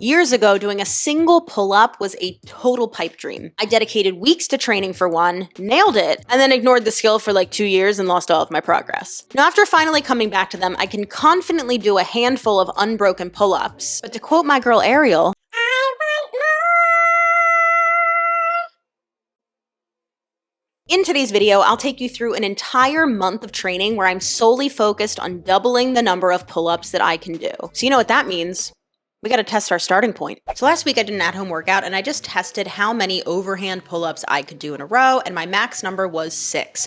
Years ago, doing a single pull-up was a total pipe dream. I dedicated weeks to training for one, nailed it, and then ignored the skill for like 2 years and lost all of my progress. Now, after finally coming back to them, I can confidently do a handful of unbroken pull-ups. But to quote my girl Ercole, in today's video, I'll take you through an entire month of training where I'm solely focused on doubling the number of pull-ups that I can do. So you know what that means. We gotta test our starting point. So last week I did an at-home workout and I just tested how many overhand pull-ups I could do in a row, and my max number was 6.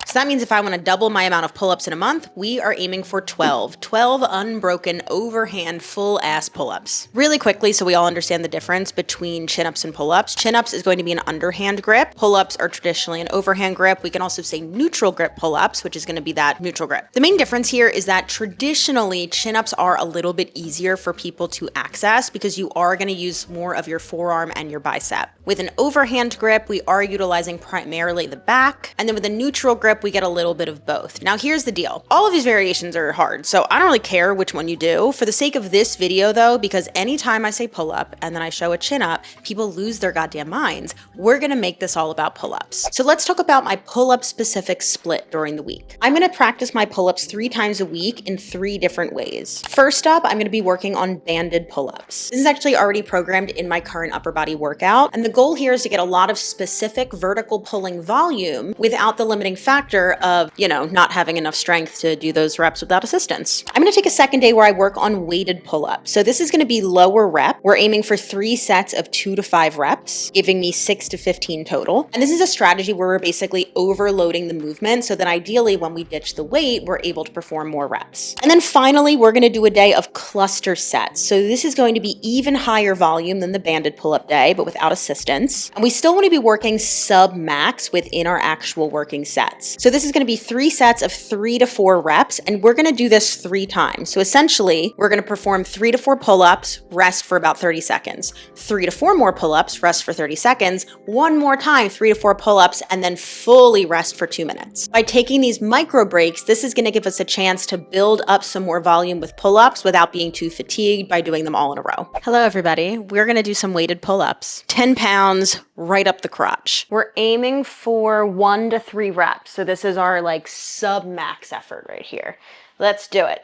So that means if I want to double my amount of pull-ups in a month, we are aiming for 12 unbroken overhand full ass pull-ups. Really quickly, so we all understand the difference between chin-ups and pull-ups. Chin-ups is going to be an underhand grip. Pull-ups are traditionally an overhand grip. We can also say neutral grip pull-ups, which is going to be that neutral grip. The main difference here is that traditionally chin-ups are a little bit easier for people to access because you are going to use more of your forearm and your bicep. With an overhand grip, we are utilizing primarily the back, and then with a neutral grip, we get a little bit of both. Now here's the deal. All of these variations are hard, so I don't really care which one you do. For the sake of this video though, because anytime I say pull up and then I show a chin up, people lose their goddamn minds. We're gonna make this all about pull-ups. So let's talk about my pull-up specific split during the week. I'm gonna practice my pull-ups 3 times a week in 3 different ways. First up, I'm gonna be working on banded pull-ups. This is actually already programmed in my current upper body workout, and the goal here is to get a lot of specific vertical pulling volume without the limiting factor of, not having enough strength to do those reps without assistance. I'm gonna take a second day where I work on weighted pull-ups. So this is gonna be lower rep. We're aiming for 3 sets of 2 to 5 reps, giving me 6 to 15 total. And this is a strategy where we're basically overloading the movement so that ideally when we ditch the weight, we're able to perform more reps. And then finally, we're gonna do a day of cluster sets. So this is going to be even higher volume than the banded pull-up day, but without assistance. And we still wanna be working sub-max within our actual working sets. So this is gonna be 3 sets of 3 to 4 reps, and we're gonna do this 3 times. So essentially, we're gonna perform 3 to 4 pull-ups, rest for about 30 seconds. 3 to 4 more pull-ups, rest for 30 seconds. 1 more time, 3 to 4 pull-ups, and then fully rest for 2 minutes. By taking these micro breaks, this is gonna give us a chance to build up some more volume with pull-ups without being too fatigued by doing them all in a row. Hello, everybody. We're gonna do some weighted pull-ups. 10 pounds right up the crotch. We're aiming for 1 to 3 reps. So this is our sub-max effort right here. Let's do it.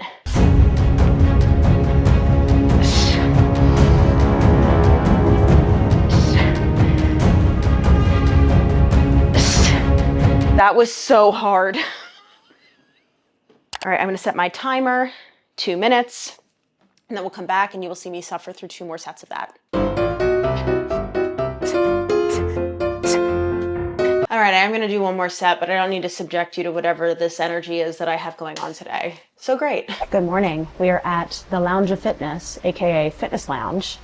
That was so hard. All right, I'm gonna set my timer, 2 minutes, and then we'll come back and you will see me suffer through 2 more sets of that. All right, I'm gonna do 1 more set, but I don't need to subject you to whatever this energy is that I have going on today. So great. Good morning. We are at the Lounge of Fitness, AKA Fitness Lounge.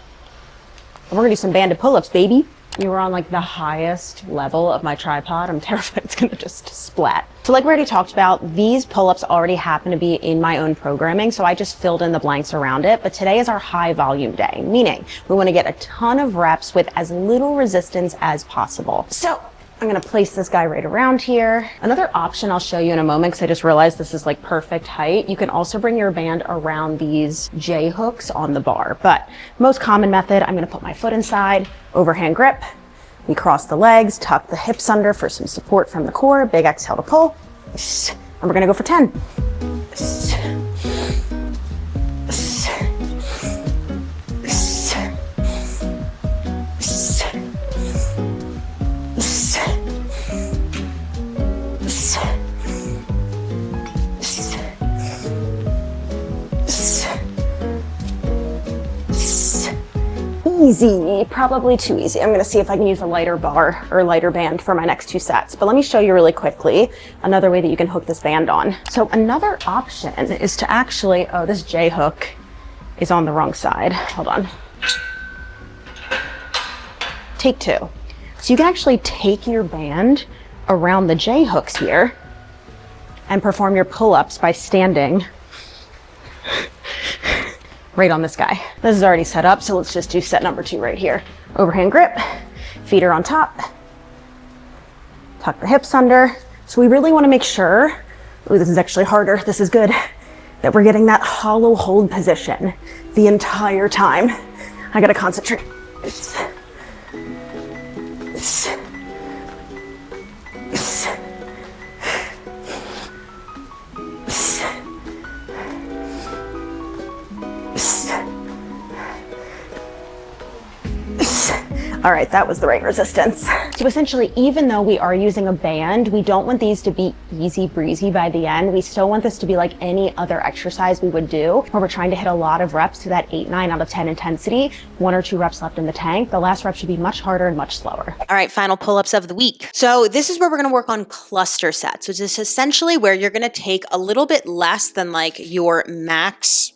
And we're gonna do some banded pull-ups, baby. You were on the highest level of my tripod. I'm terrified it's gonna just splat. So like we already talked about, these pull-ups already happen to be in my own programming, so I just filled in the blanks around it. But today is our high volume day, meaning we wanna get a ton of reps with as little resistance as possible. So I'm gonna place this guy right around here. Another option I'll show you in a moment, because I just realized this is perfect height. You can also bring your band around these J hooks on the bar. But most common method, I'm gonna put my foot inside, overhand grip. We cross the legs, tuck the hips under for some support from the core, big exhale to pull. And we're gonna go for 10. Easy, probably too easy. I'm gonna see if I can use a lighter bar or lighter band for my next 2 sets. But let me show you really quickly another way that you can hook this band on. So another option is to actually, this J hook is on the wrong side. Hold on. Take 2. So you can actually take your band around the J hooks here and perform your pull-ups by standing right on this guy. This is already set up, so let's just do set number 2 right here. Overhand grip, feet are on top, tuck the hips under. So we really wanna make sure, this is actually harder, this is good. that we're getting that hollow hold position the entire time. I gotta concentrate. All right, that was the right resistance. So essentially, even though we are using a band, we don't want these to be easy breezy by the end. We still want this to be like any other exercise we would do, where we're trying to hit a lot of reps to that 8, 9 out of 10 intensity, 1 or 2 reps left in the tank. The last rep should be much harder and much slower. All right, final pull-ups of the week. So this is where we're gonna work on cluster sets, which is essentially where you're gonna take a little bit less than like your max,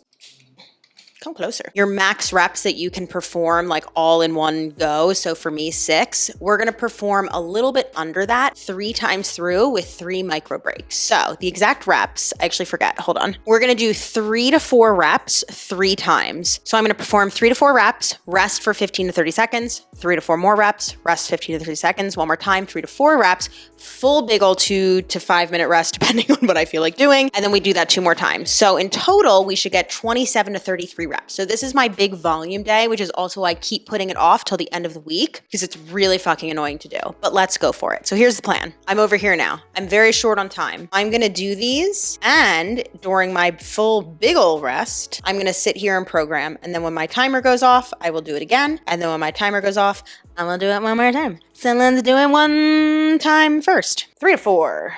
come closer, your max reps that you can perform like all in one go. So for me, 6, we're gonna perform a little bit under that 3 times through with 3 micro breaks. So the exact reps, I actually forget, hold on. We're gonna do 3 to 4 reps 3 times. So I'm gonna perform 3 to 4 reps, rest for 15 to 30 seconds, 3 to 4 more reps, rest 15 to 30 seconds, 1 more time, 3 to 4 reps, full big ol' 2 to 5 minute rest, depending on what I feel like doing. And then we do that 2 more times. So in total, we should get 27 to 33 reps. So this is my big volume day, which is also why I keep putting it off till the end of the week because it's really fucking annoying to do, but let's go for it. So here's the plan. I'm over here now. I'm very short on time. I'm gonna do these, and during my full big ol' rest, I'm gonna sit here and program. And then when my timer goes off, I will do it again. And then when my timer goes off, I'm gonna do it one more time. So let's do it one time first. 3 to 4.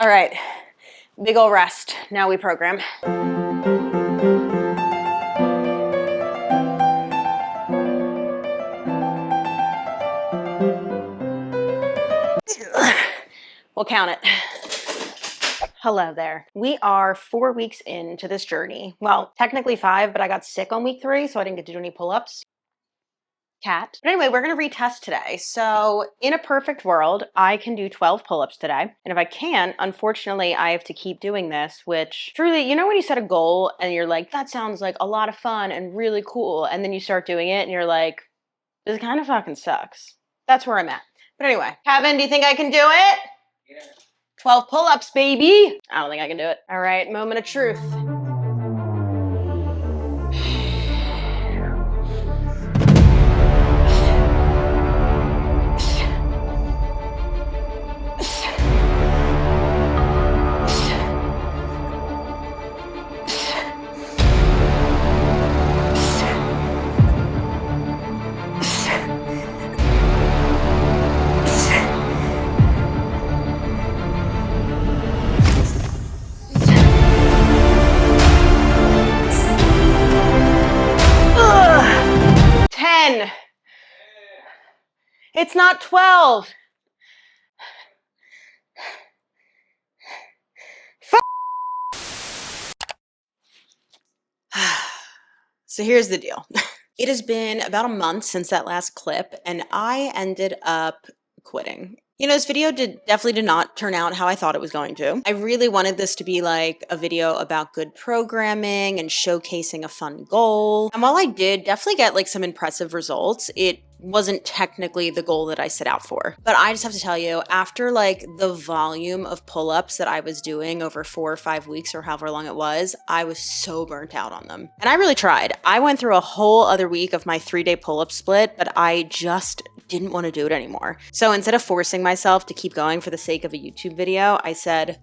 All right, big ol' rest. Now we program. We'll count it. Hello there. We are 4 weeks into this journey. Well, technically 5, but I got sick on week 3, so I didn't get to do any pull-ups. Cat. But anyway, we're gonna retest today. So in a perfect world, I can do 12 pull-ups today. And if I can't, unfortunately, I have to keep doing this, which truly, you know when you set a goal and you're like, that sounds like a lot of fun and really cool. And then you start doing it and you're like, this kind of fucking sucks. That's where I'm at. But anyway, Kevin, do you think I can do it? Yeah. 12 pull-ups, baby. I don't think I can do it. All right, moment of truth. It's not 12. So here's the deal. It has been about a month since that last clip, and I ended up quitting. You know, this video definitely did not turn out how I thought it was going to. I really wanted this to be like a video about good programming and showcasing a fun goal. And while I did definitely get like some impressive results, it wasn't technically the goal that I set out for. But I just have to tell you, after like the volume of pull-ups that I was doing over 4 or 5 weeks or however long it was, I was so burnt out on them. And I really tried. I went through a whole other week of my 3-day pull-up split, but I just didn't want to do it anymore. So instead of forcing myself to keep going for the sake of a YouTube video, I said,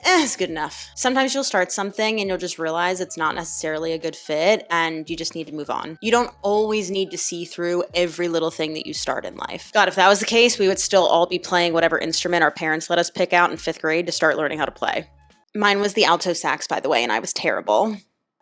it's good enough. Sometimes you'll start something and you'll just realize it's not necessarily a good fit and you just need to move on. You don't always need to see through every little thing that you start in life. God, if that was the case, we would still all be playing whatever instrument our parents let us pick out in 5th grade to start learning how to play. Mine was the alto sax, by the way, and I was terrible.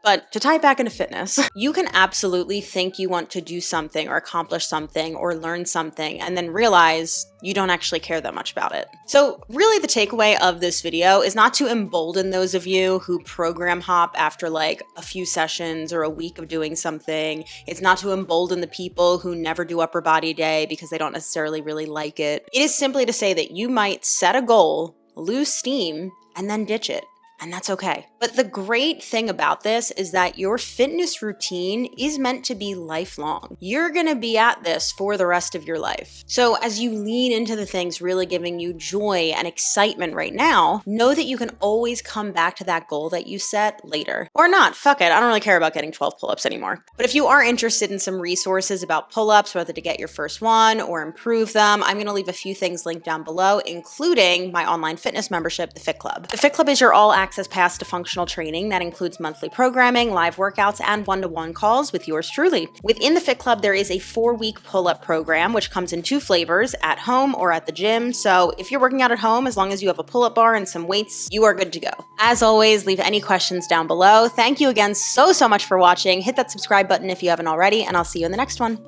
But to tie it back into fitness, you can absolutely think you want to do something or accomplish something or learn something and then realize you don't actually care that much about it. So really the takeaway of this video is not to embolden those of you who program hop after like a few sessions or a week of doing something. It's not to embolden the people who never do upper body day because they don't necessarily really like it. It is simply to say that you might set a goal, lose steam, and then ditch it. And that's okay. But the great thing about this is that your fitness routine is meant to be lifelong. You're gonna be at this for the rest of your life. So as you lean into the things really giving you joy and excitement right now, know that you can always come back to that goal that you set later. Or not, fuck it, I don't really care about getting 12 pull-ups anymore. But if you are interested in some resources about pull-ups, whether to get your first one or improve them, I'm gonna leave a few things linked down below, including my online fitness membership, the Fit Club. The Fit Club is your all-access pass to functional training that includes monthly programming, live workouts, and one-to-one calls with yours truly. Within the Fit Club, there is a 4-week pull-up program, which comes in 2 flavors, at home or at the gym. So if you're working out at home, as long as you have a pull-up bar and some weights, you are good to go. As always, leave any questions down below. Thank you again so much for watching. Hit that subscribe button if you haven't already, and I'll see you in the next one.